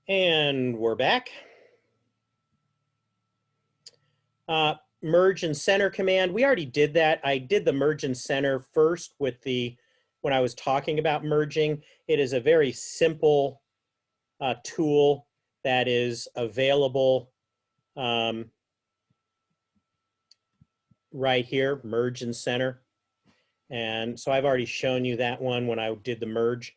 And we're back. Merge and center command. We already did that. I did the merge and center first when I was talking about merging. It is a very simple tool that is available right here, merge and center. And so I've already shown you that one when I did the merge.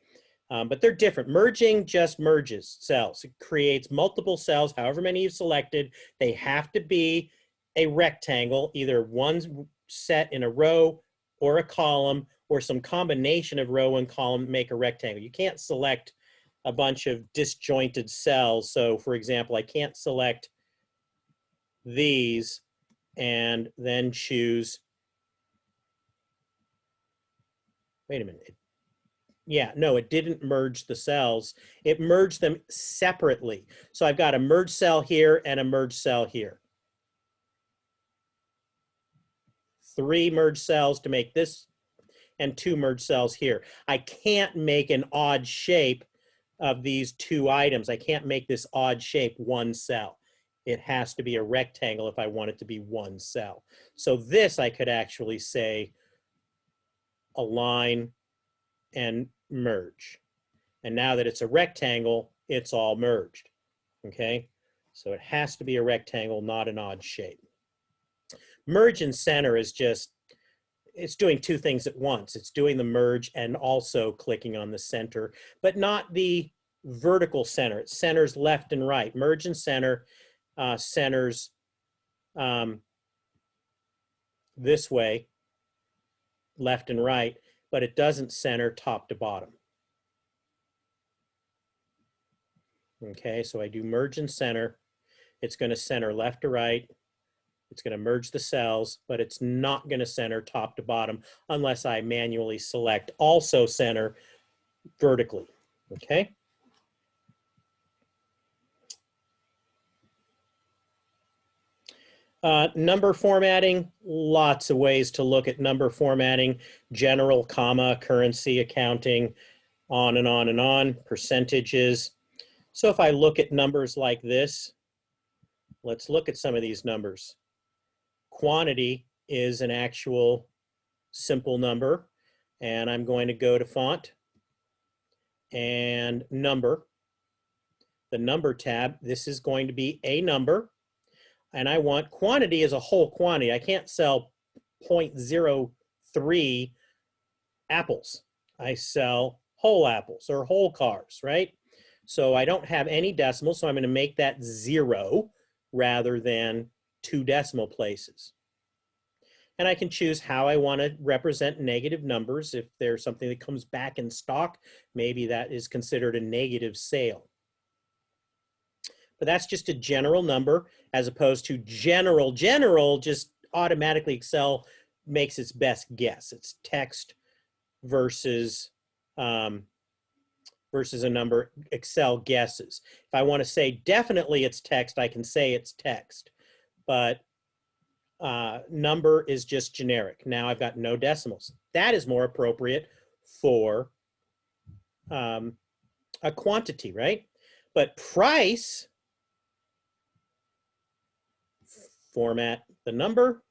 But they're different. Merging just merges cells. It creates multiple cells, however many you've selected. They have to be a rectangle, either one set in a row or a column, or some combination of row and column make a rectangle. You can't select a bunch of disjointed cells. So for example, I can't select these and then choose, wait a minute. Yeah, no, it didn't merge the cells. It merged them separately. So I've got a merge cell here and a merge cell here. 3 merge cells to make this and 2 merge cells here. I can't make an odd shape of these 2 items. I can't make this odd shape one cell. It has to be a rectangle if I want it to be one cell. So this I could actually say align and merge. And now that it's a rectangle, it's all merged, okay? So it has to be a rectangle, not an odd shape. Merge and center is just, it's doing 2 things at once. It's doing the merge and also clicking on the center, but not the vertical center. It centers left and right. Merge and center centers this way, left and right, but it doesn't center top to bottom. Okay, so I do merge and center. It's going to center left to right. It's going to merge the cells, but it's not going to center top to bottom unless I manually select also center vertically. Okay. Number formatting, lots of ways to look at number formatting, general, comma, currency, accounting, on and on and on, percentages. So if I look at numbers like this, let's look at some of these numbers. Quantity is an actual simple number, and I'm going to go to font and number. The number tab, this is going to be a number, and I want quantity as a whole quantity. I can't sell 0.03 apples. I sell whole apples or whole cars, right? So I don't have any decimals, so I'm going to make that 0 rather than 2 decimal places. And I can choose how I want to represent negative numbers. If there's something that comes back in stock, maybe that is considered a negative sale. But that's just a general number as opposed to general. General, just automatically Excel makes its best guess. It's text versus versus a number Excel guesses. If I want to say definitely it's text, I can say it's text. But number is just generic. Now I've got no decimals. That is more appropriate for a quantity, right? But price, format the number.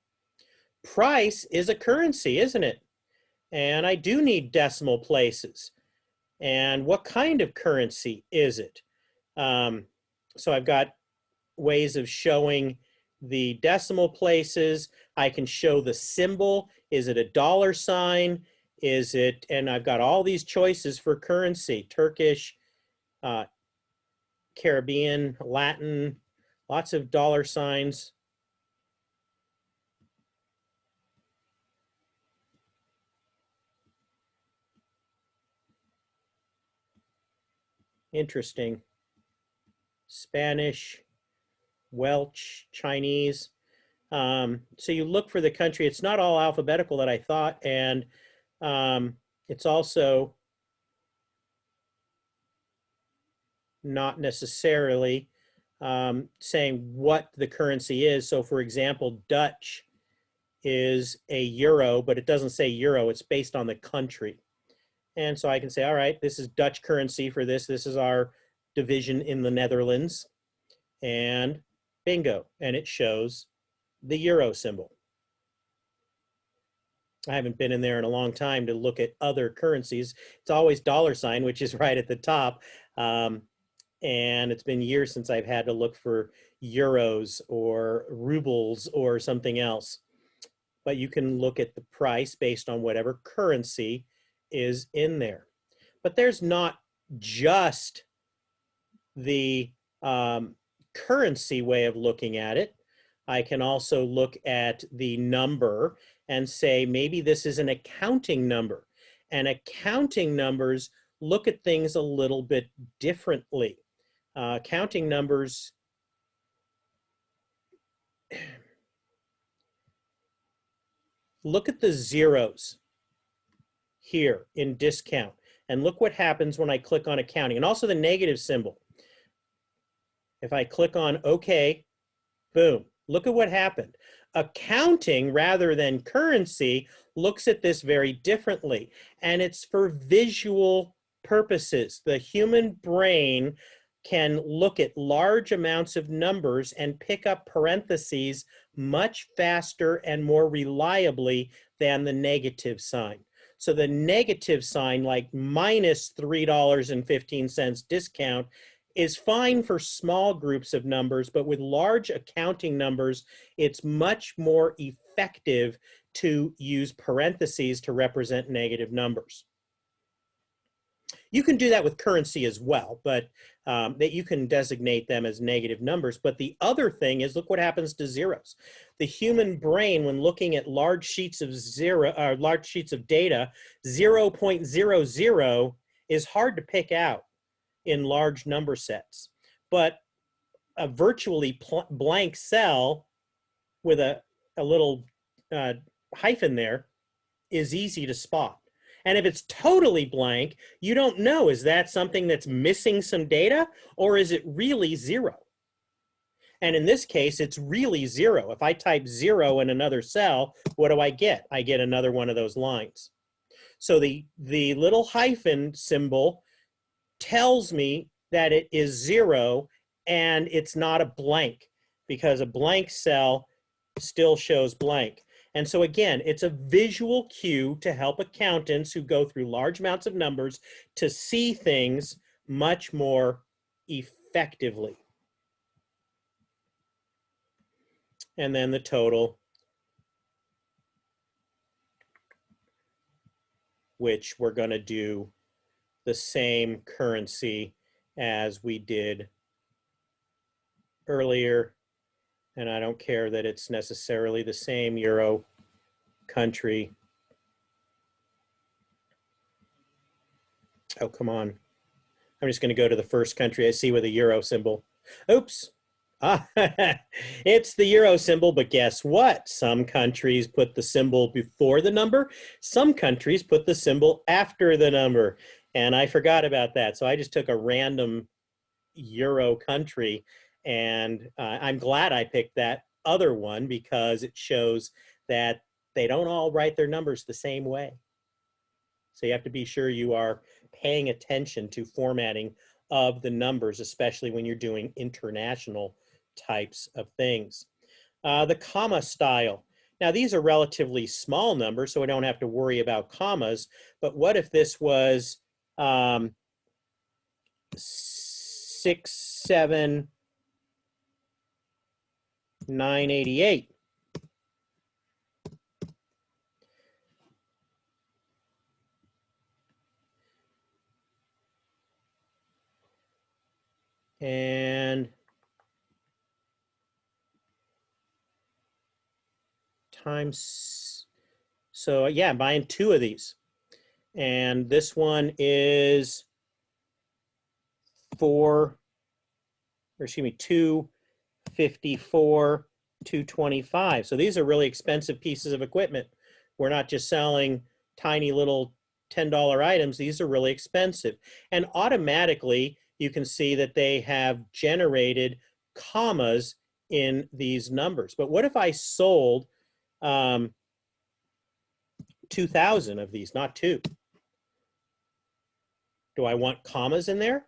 Price is a currency, isn't it? And I do need decimal places. And what kind of currency is it? So I've got ways of showing the decimal places. I can show the symbol. Is it a dollar sign? Is it, and I've got all these choices for currency, Turkish, Caribbean, Latin, lots of dollar signs. Interesting. Spanish, Welsh, Chinese. So you look for the country. It's not all alphabetical that I thought, and it's also not necessarily saying what the currency is. So for example, Dutch is a euro, but it doesn't say euro. It's based on the country. And so I can say, all right, this is Dutch currency for this. This is our division in the Netherlands, and bingo, and it shows the euro symbol. I haven't been in there in a long time to look at other currencies. It's always $, which is right at the top. And it's been years since I've had to look for euros or rubles or something else. But you can look at the price based on whatever currency is in there. But there's not just the currency way of looking at it. I can also look at the number and say, maybe this is an accounting number. And accounting numbers look at things a little bit differently. Accounting numbers look at the zeros here in discount, and look what happens when I click on accounting, and also the negative symbol. If I click on OK, boom, look at what happened. Accounting, rather than currency, looks at this very differently, and it's for visual purposes. The human brain can look at large amounts of numbers and pick up parentheses much faster and more reliably than the negative sign. So the negative sign, like minus $3.15 discount, is fine for small groups of numbers, but with large accounting numbers, it's much more effective to use parentheses to represent negative numbers. You can do that with currency as well, but that you can designate them as negative numbers. But the other thing is, look what happens to zeros. The human brain, when looking at large sheets of large sheets of data, 0.00 is hard to pick out in large number sets. But a virtually blank cell with a little hyphen there is easy to spot. And if it's totally blank, you don't know, is that something that's missing some data, or is it really zero? And in this case, it's really zero. If I type 0 in another cell, what do I get? I get another one of those lines. So the little hyphen symbol tells me that it is 0, and it's not a blank, because a blank cell still shows blank. And so again, it's a visual cue to help accountants who go through large amounts of numbers to see things much more effectively. And then the total, which we're going to do the same currency as we did earlier. And I don't care that it's necessarily the same euro country. Oh, come on. I'm just going to go to the first country I see with a euro symbol. Oops. It's the euro symbol, but guess what? Some countries put the symbol before the number. Some countries put the symbol after the number. And I forgot about that. So I just took a random euro country, and I'm glad I picked that other one, because it shows that they don't all write their numbers the same way. So you have to be sure you are paying attention to formatting of the numbers, especially when you're doing international types of things. The comma style. Now, these are relatively small numbers, so I don't have to worry about commas. But what if this was 67988? And times, so yeah, I'm buying 2 of these. And this one is 254, 225. So these are really expensive pieces of equipment. We're not just selling tiny little $10 items. These are really expensive. And automatically, you can see that they have generated commas in these numbers. But what if I sold 2,000 of these, not 2? Do I want commas in there?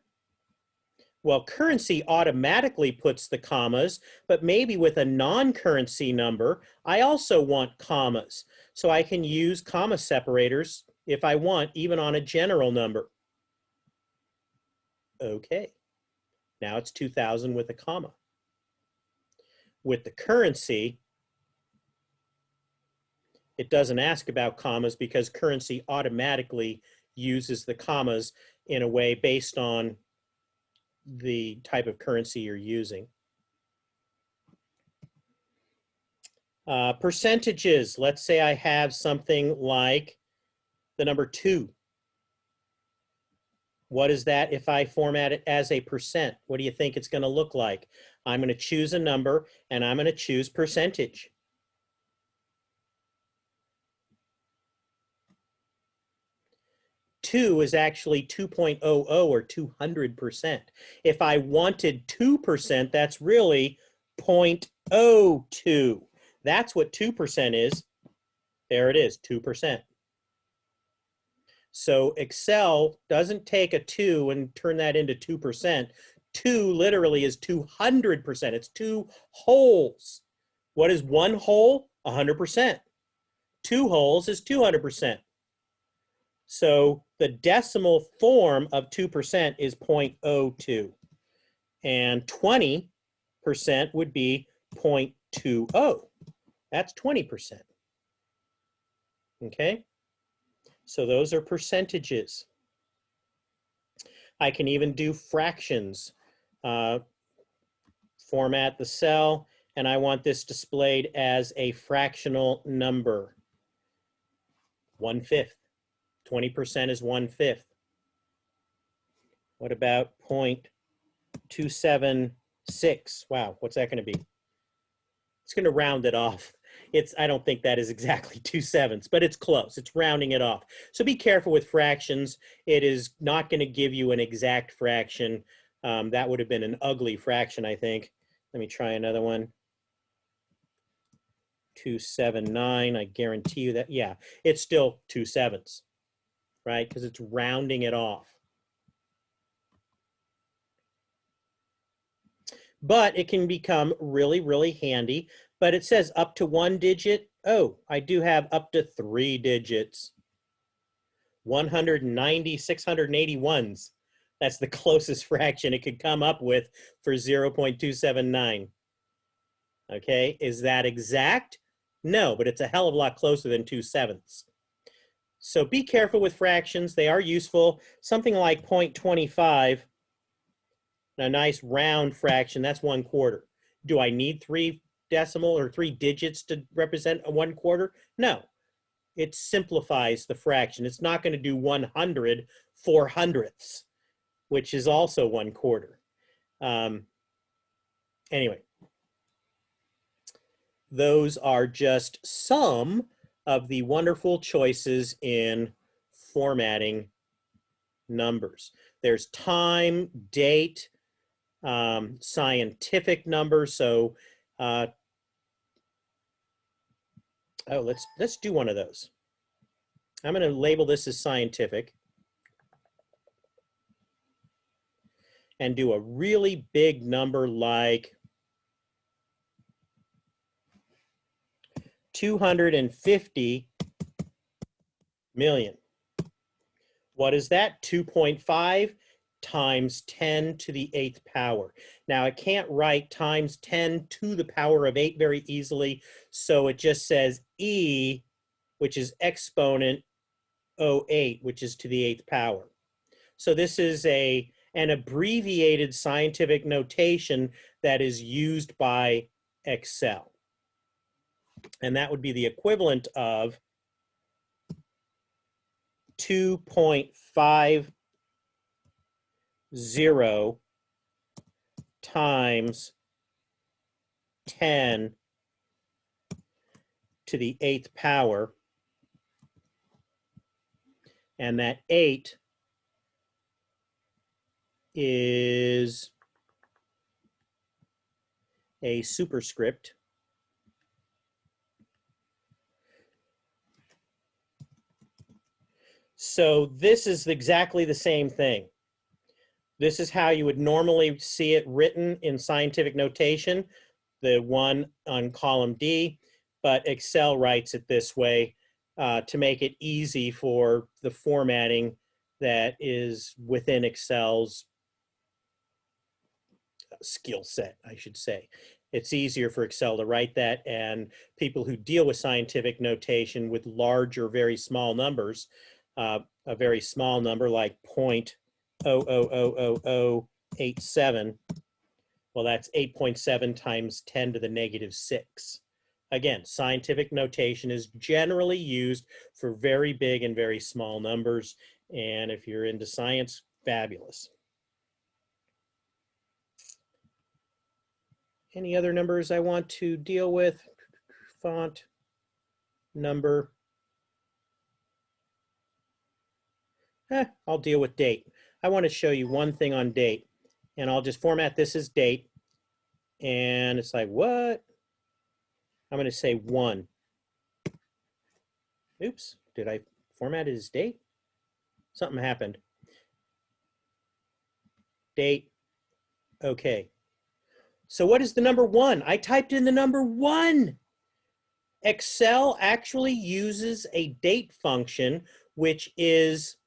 Well, currency automatically puts the commas, but maybe with a non-currency number, I also want commas. So I can use comma separators if I want, even on a general number. Okay, now it's 2,000 with a comma. With the currency, it doesn't ask about commas because currency automatically uses the commas in a way based on the type of currency you're using. Percentages, let's say I have something like the number 2. What is that if I format it as a percent? What do you think it's going to look like? I'm going to choose a number and I'm going to choose percentage. Two is actually 2.00 or 200%. If I wanted 2%, that's really 0.02. That's what 2% is. There it is, 2%. So Excel doesn't take a 2 and turn that into 2%. 2 literally is 200%. It's 2 wholes. What is 1 whole? 100%. 2 wholes is 200%. So the decimal form of 2% is 0.02. And 20% would be 0.20. That's 20%. Okay? So those are percentages. I can even do fractions. Format the cell, and I want this displayed as a fractional number. 1/5. 20% is 1/5. What about 0.276? Wow, what's that going to be? It's going to round it off. I don't think that is exactly 2/7, but it's close. It's rounding it off. So be careful with fractions. It is not going to give you an exact fraction. That would have been an ugly fraction, I think. Let me try another one. 279. I guarantee you that, yeah, it's still 2/7, right? Because it's rounding it off. But it can become really, really handy. But it says up to 1 digit. Oh, I do have up to 3 digits. 190 681s. That's the closest fraction it could come up with for 0.279. Okay, is that exact? No, but it's a hell of a lot closer than 2/7. So be careful with fractions. They are useful. Something like 0.25. A nice round fraction, that's 1/4. Do I need 3 decimal or 3 digits to represent a 1/4? No. It simplifies the fraction. It's not going to do 100 400ths, which is also 1/4. Anyway, those are just some of the wonderful choices in formatting numbers. There's time, date, scientific number. So, let's do one of those. I'm going to label this as scientific and do a really big number like 250 million. What is that? 2.5 times 10 to the 8th power. Now, I can't write times 10 to the power of 8 very easily, so it just says E, which is exponent 08, which is to the 8th power. So this is an abbreviated scientific notation that is used by Excel. And that would be the equivalent of 2.50 times 10 to the 8th power. And that 8 is a superscript. So this is exactly the same thing. This is how you would normally see it written in scientific notation, the one on column D, but Excel writes it this way to make it easy for the formatting that is within Excel's skill set, I should say. It's easier for Excel to write that, and people who deal with scientific notation with large or very small numbers, a very small number like 0.000087, well, that's 8.7 times 10 to the negative 6. Again, scientific notation is generally used for very big and very small numbers, and if you're into science, fabulous. Any other numbers I want to deal with? Font, number. I'll deal with date. I want to show you one thing on date, and I'll just format this as date. And it's like, what? I'm going to say 1. Oops, did I format it as date? Something happened. Date, okay. So what is the number 1? I typed in the number 1. Excel actually uses a date function, which is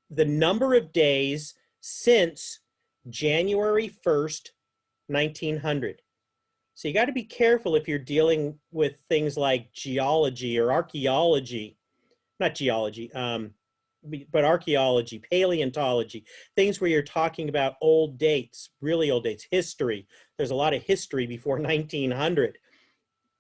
the number of days since January 1st, 1900. So you got to be careful if you're dealing with things like geology or archaeology, not geology, but archaeology, paleontology, things where you're talking about old dates, really old dates, history. There's a lot of history before 1900.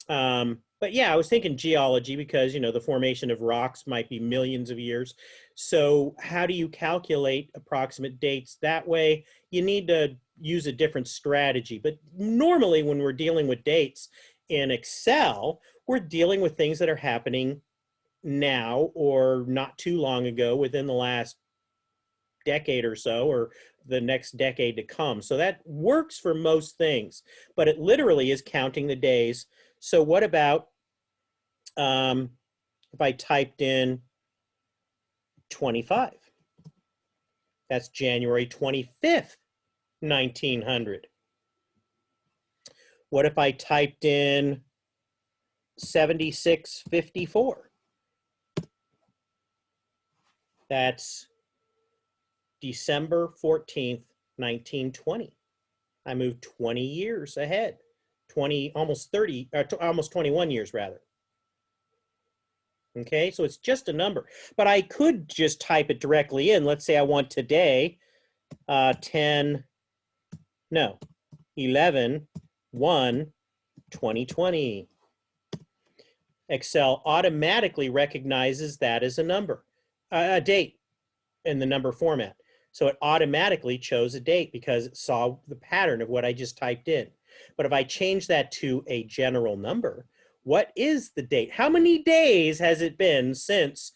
But yeah, I was thinking geology because, you know, the formation of rocks might be millions of years. So how do you calculate approximate dates that way? You need to use a different strategy. But normally when we're dealing with dates in Excel, we're dealing with things that are happening now or not too long ago within the last decade or so, or the next decade to come. So that works for most things, but it literally is counting the days. So what about if I typed in 25? That's January 25th, 1900. What if I typed in 7654? That's December 14th, 1920. I moved 20 years ahead, 20, almost 30, almost 21 years rather. Okay, so it's just a number, but I could just type it directly in. Let's say I want today, 11, 1, 2020. Excel automatically recognizes that as a number, a date in the number format. So it automatically chose a date because it saw the pattern of what I just typed in. But if I change that to a general number, what is the date? How many days has it been since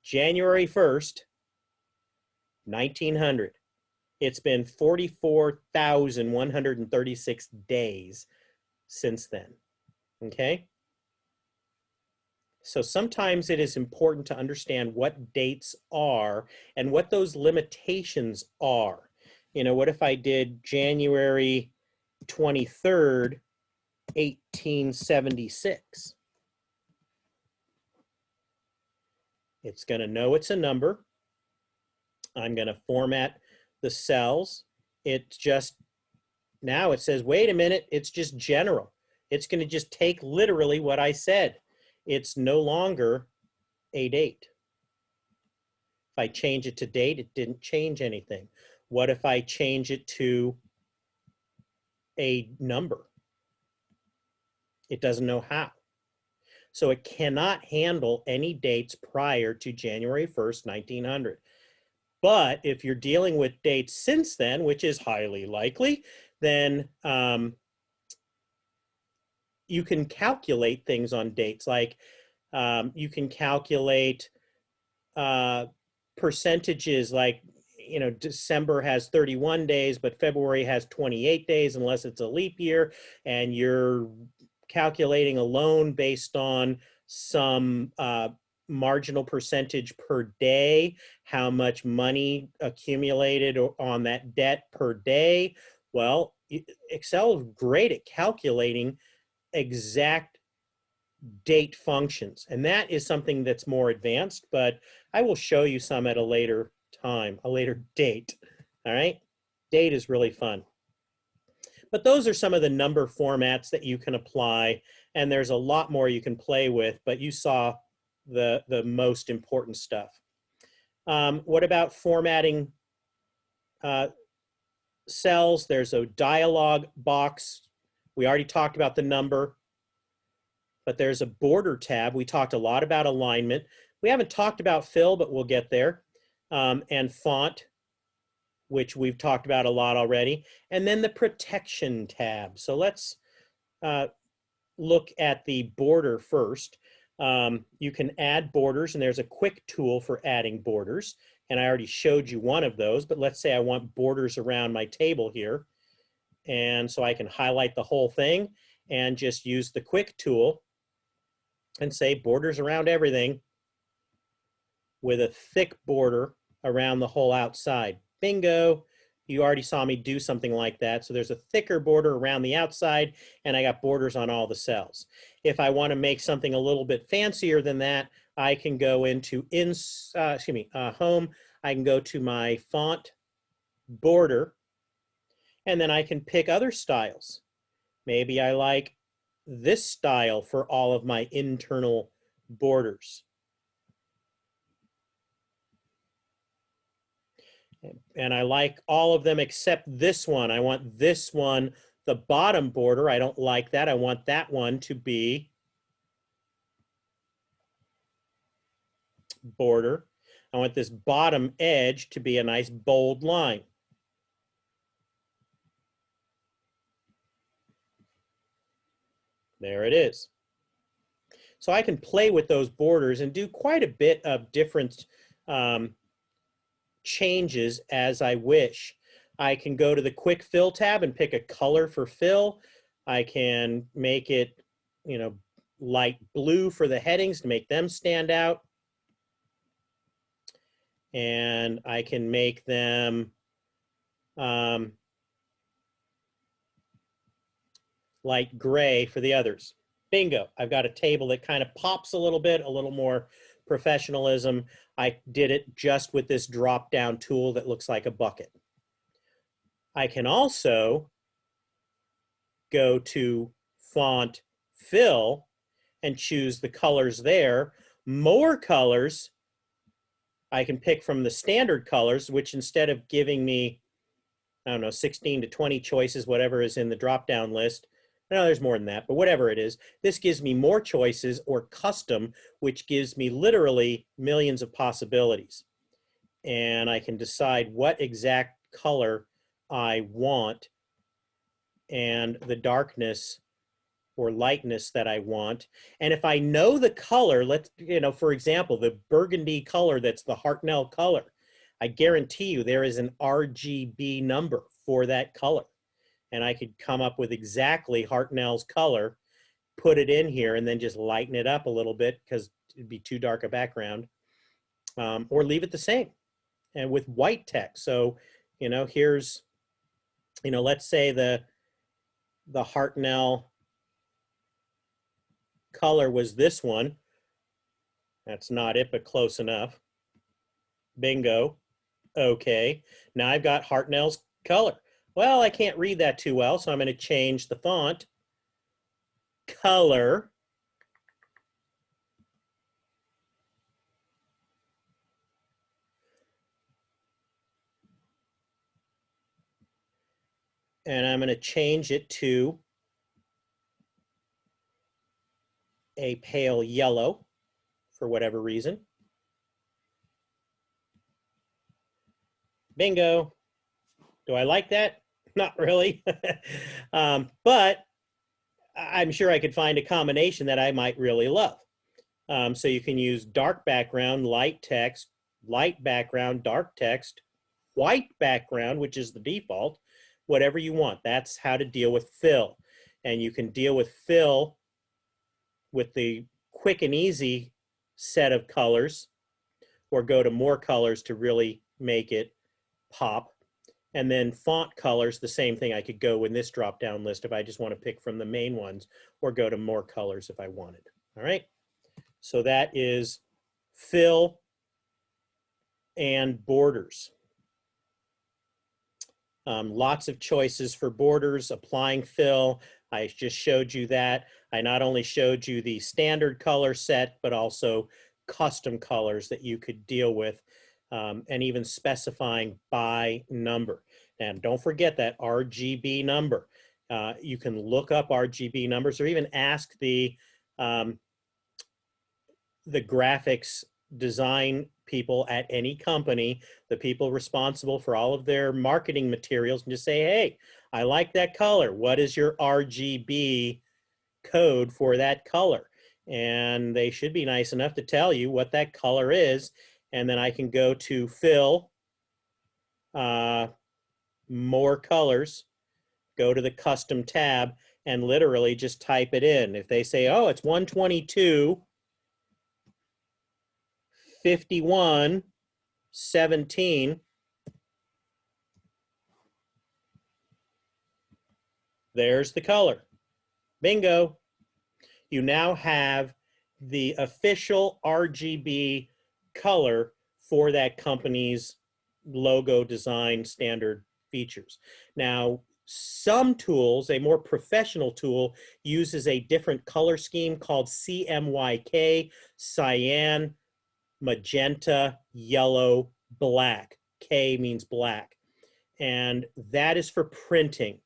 January 1st, 1900? It's been 44,136 days since then, okay? So sometimes it is important to understand what dates are and what those limitations are. You know, what if I did January 23rd, 1876? It's going to know it's a number. I'm going to format the cells. It just, now it says, wait a minute, it's just general. It's going to just take literally what I said. It's no longer a date. If I change it to date, it didn't change anything. What if I change it to a number? It doesn't know how. So it cannot handle any dates prior to January 1st, 1900. But if you're dealing with dates since then, which is highly likely, then you can calculate things on dates. Like you can calculate percentages, like, you know, December has 31 days, but February has 28 days unless it's a leap year, and you're calculating a loan based on some marginal percentage per day, how much money accumulated on that debt per day. Well, Excel is great at calculating exact date functions, and that is something that's more advanced, but I will show you some at a later time, a later date. All right, date is really fun. But those are some of the number formats that you can apply, and there's a lot more you can play with, but you saw the most important stuff. What about formatting cells? There's a dialog box. We already talked about the number, but there's a border tab. We talked a lot about alignment. We haven't talked about fill, but we'll get there. And font, which we've talked about a lot already. And then the protection tab. So let's look at the border first. You can add borders, and there's a quick tool for adding borders. And I already showed you one of those, but let's say I want borders around my table here. And so I can highlight the whole thing and just use the quick tool and say borders around everything with a thick border around the whole outside. Bingo. You already saw me do something like that. So there's a thicker border around the outside, and I got borders on all the cells. If I want to make something a little bit fancier than that, I can go into home. I can go to my font border, and then I can pick other styles. Maybe I like this style for all of my internal borders. And I like all of them except this one. I want this one, the bottom border. I don't like that. I want that one to be border. I want this bottom edge to be a nice bold line. There it is. So I can play with those borders and do quite a bit of different changes as I wish. I can go to the quick fill tab and pick a color for fill. I can make it, light blue for the headings to make them stand out. And I can make them light gray for the others. Bingo. I've got a table that kind of pops a little bit, a little more professionalism. I did it just with this drop-down tool that looks like a bucket. I can also go to font fill and choose the colors there. More colors, I can pick from the standard colors, which instead of giving me, 16 to 20 choices, whatever is in the drop-down list, no, there's more than that, but whatever it is, this gives me more choices, or custom, which gives me literally millions of possibilities. And I can decide what exact color I want and the darkness or lightness that I want. And if I know the color, for example, the burgundy color that's the Hartnell color, I guarantee you there is an RGB number for that color. And I could come up with exactly Hartnell's color, put it in here, and then just lighten it up a little bit because it'd be too dark a background, or leave it the same and with white text. So, here's, let's say the Hartnell color was this one. That's not it, but close enough. Bingo. Okay. Now I've got Hartnell's color. Well, I can't read that too well, so I'm going to change the font color and I'm going to change it to a pale yellow for whatever reason. Bingo. Do I like that? Not really. But I'm sure I could find a combination that I might really love. So you can use dark background, light text, light background, dark text, white background, which is the default, whatever you want. That's how to deal with fill. And you can deal with fill with the quick and easy set of colors, or go to more colors to really make it pop. And then font colors, the same thing. I could go in this drop-down list if I just want to pick from the main ones, or go to more colors if I wanted. All right. So that is fill and borders. Lots of choices for borders, applying fill. I just showed you that. I not only showed you the standard color set, but also custom colors that you could deal with, and even specifying by number. And don't forget that RGB number. You can look up RGB numbers, or even ask the graphics design people at any company, the people responsible for all of their marketing materials, and just say, hey, I like that color. What is your RGB code for that color? And they should be nice enough to tell you what that color is. And then I can go to fill, more colors, go to the custom tab, and literally just type it in. If they say, oh, it's 122, 51, 17, there's the color. Bingo. You now have the official RGB color for that company's logo design standard features. Now, some tools, a more professional tool, uses a different color scheme called CMYK, cyan, magenta, yellow, black. K means black. And that is for printing.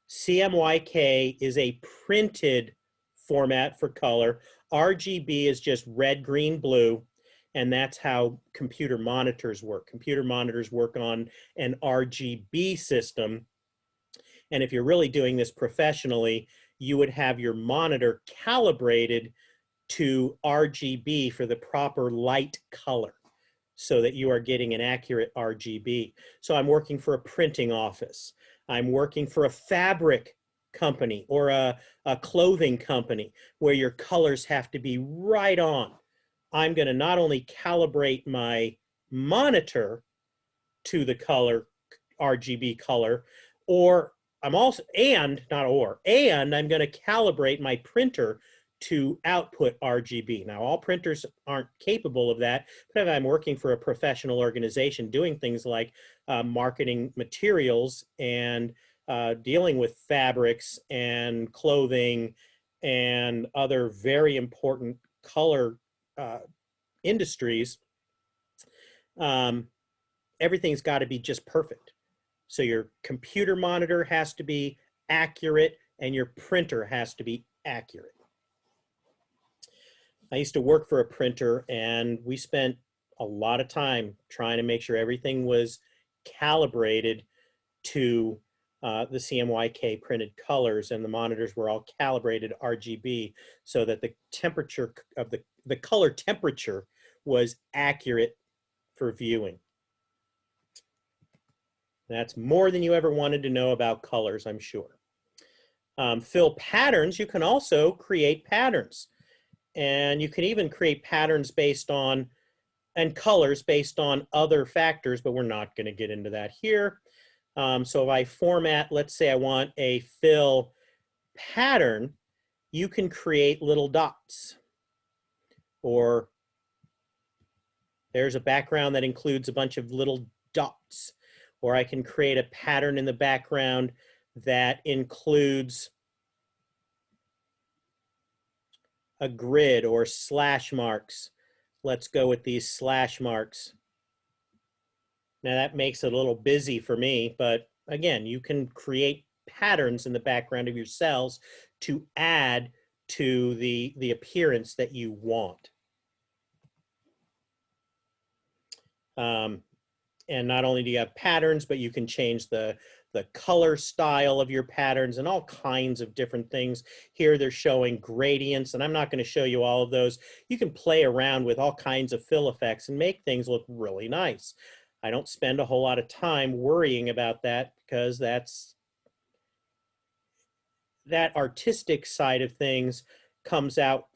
CMYK is a printed format for color. RGB is just red, green, blue, and that's how computer monitors work. Computer monitors work on an RGB system, and if you're really doing this professionally, you would have your monitor calibrated to RGB for the proper light color, so that you are getting an accurate RGB. So I'm working for a printing office. I'm working for a fabric company or a clothing company where your colors have to be right on. I'm going to not only calibrate my monitor to the color, RGB color, or I'm also, and not or, and I'm going to calibrate my printer to output RGB. Now, all printers aren't capable of that, but if I'm working for a professional organization doing things like marketing materials and dealing with fabrics and clothing and other very important color industries, everything's got to be just perfect. So your computer monitor has to be accurate and your printer has to be accurate. I used to work for a printer, and we spent a lot of time trying to make sure everything was calibrated to the CMYK printed colors, and the monitors were all calibrated RGB so that the temperature of the color temperature was accurate for viewing. That's more than you ever wanted to know about colors, I'm sure. Fill patterns, you can also create patterns. And you can even create patterns based on, and colors based on other factors, but we're not going to get into that here. So if I format, let's say I want a fill pattern, you can create little dots. Or there's a background that includes a bunch of little dots. Or I can create a pattern in the background that includes a grid or slash marks. Let's go with these slash marks. Now that makes it a little busy for me, but again, you can create patterns in the background of your cells to add to the appearance that you want. And not only do you have patterns, but you can change the color style of your patterns and all kinds of different things. Here they're showing gradients, and I'm not going to show you all of those. You can play around with all kinds of fill effects and make things look really nice. I don't spend a whole lot of time worrying about that because that artistic side of things comes out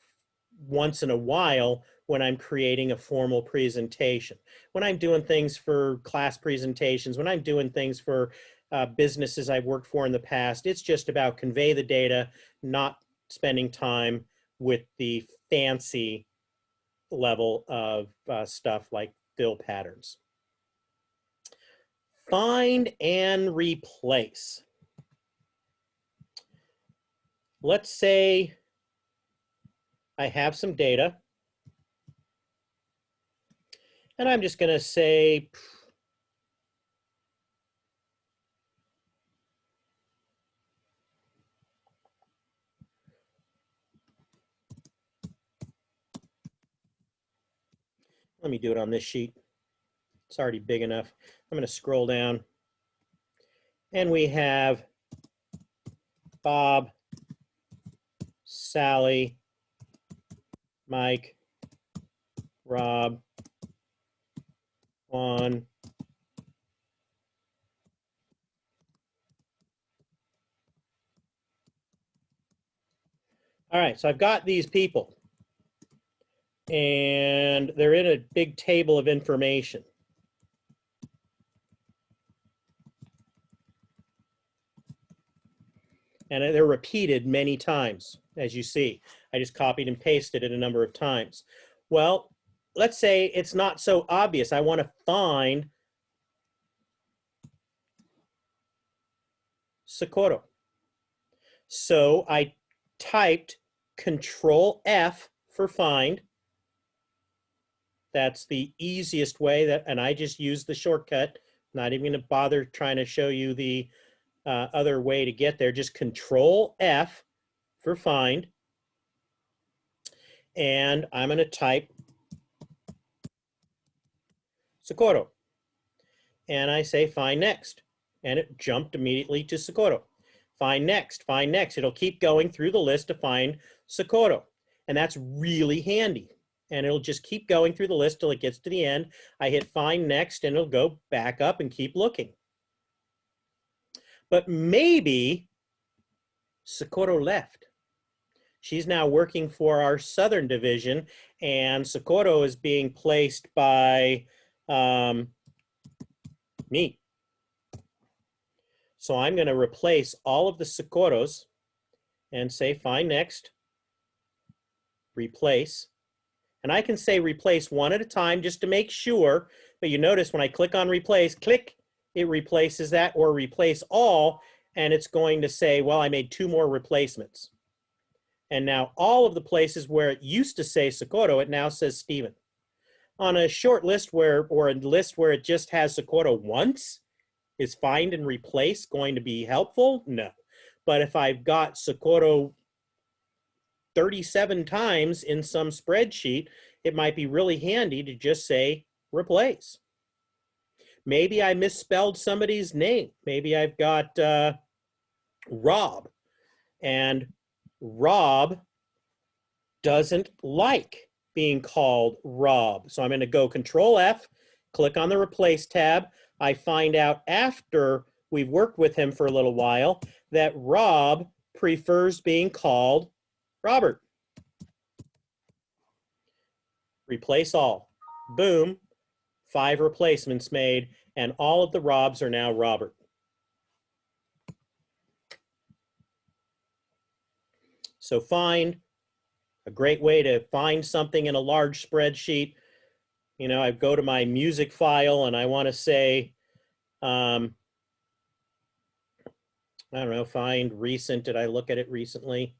once in a while when I'm creating a formal presentation. When I'm doing things for class presentations, when I'm doing things for businesses I've worked for in the past, it's just about convey the data, not spending time with the fancy level of stuff like fill patterns. Find and replace. Let's say I have some data, and I'm just going to say, let me do it on this sheet. It's already big enough. I'm going to scroll down, and we have Bob, Sally, Mike, Rob, Juan, all right, so I've got these people, and they're in a big table of information. And they're repeated many times, as you see. I just copied and pasted it a number of times. Well, let's say it's not so obvious. I want to find Socorro. So I typed Control F for find. That's the easiest way, and I just used the shortcut. Not even going to bother trying to show you the other way to get there. Just Control F for find. And I'm going to type Socorro. And I say find next. And it jumped immediately to Socorro. Find next, find next. It'll keep going through the list to find Socorro. And that's really handy. And it'll just keep going through the list till it gets to the end. I hit find next and it'll go back up and keep looking. But maybe Socorro left. She's now working for our Southern Division, and Socorro is being placed by me. So I'm going to replace all of the Socorros and say find next, replace. And I can say replace one at a time just to make sure. But you notice when I click on replace, click, it replaces that, or replace all, and it's going to say, well, I made 2 more replacements. And now all of the places where it used to say Socorro, it now says Stephen. On a short list or a list where it just has Socorro once, is find and replace going to be helpful? No. But if I've got Socorro 37 times in some spreadsheet, it might be really handy to just say replace. Maybe I misspelled somebody's name. Maybe I've got Rob, and Rob doesn't like being called Rob. So I'm going to go Control F, click on the Replace tab. I find out after we've worked with him for a little while that Rob prefers being called Robert. Replace all. Boom. 5 replacements made, and all of the Robs are now Robert. So find, a great way to find something in a large spreadsheet. You know, I go to my music file and I want to say, I don't know, find recent. Did I look at it recently?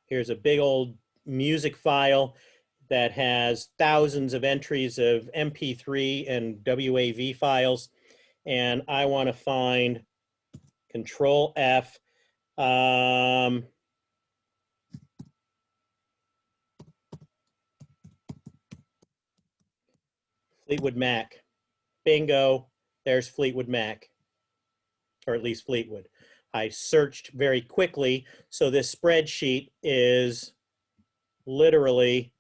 Here's a big old music file that has thousands of entries of MP3 and WAV files. And I want to find Control F. Fleetwood Mac. Bingo, there's Fleetwood Mac, or at least Fleetwood. I searched very quickly, so this spreadsheet is literally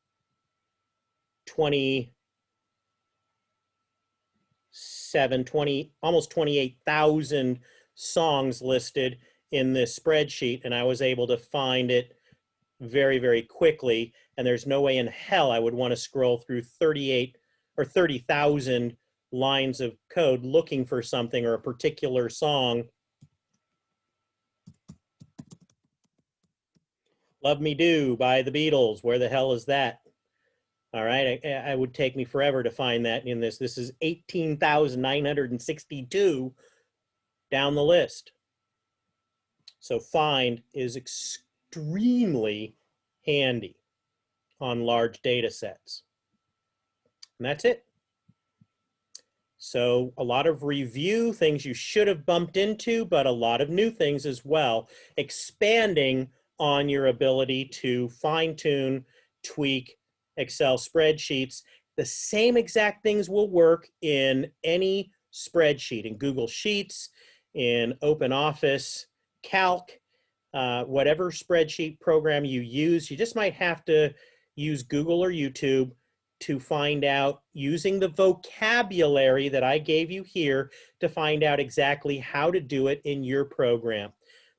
27, 20, almost 28,000 songs listed in this spreadsheet, and I was able to find it very, very quickly. And there's no way in hell I would want to scroll through 38 or 30,000 lines of code looking for something or a particular song. Love Me Do by the Beatles. Where the hell is that? All right, I would take me forever to find that in this. This is 18,962 down the list. So find is extremely handy on large data sets. And that's it. So a lot of review, things you should have bumped into, but a lot of new things as well, expanding on your ability to fine-tune, tweak Excel spreadsheets. The same exact things will work in any spreadsheet, in Google Sheets, in OpenOffice, Calc, whatever spreadsheet program you use. You just might have to use Google or YouTube to find out, using the vocabulary that I gave you here, to find out exactly how to do it in your program.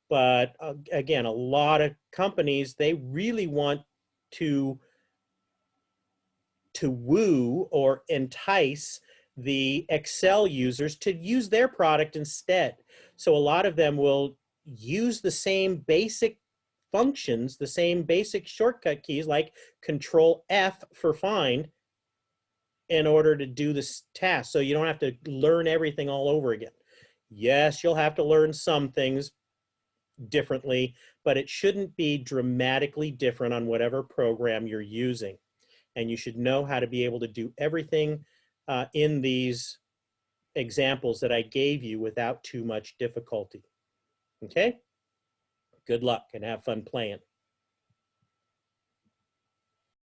But again, a lot of companies, they really want to woo or entice the Excel users to use their product instead. So a lot of them will use the same basic functions, the same basic shortcut keys like Control F for find, in order to do this task. So you don't have to learn everything all over again. Yes, you'll have to learn some things differently, but it shouldn't be dramatically different on whatever program you're using. And you should know how to be able to do everything in these examples that I gave you without too much difficulty. Okay? Good luck and have fun playing.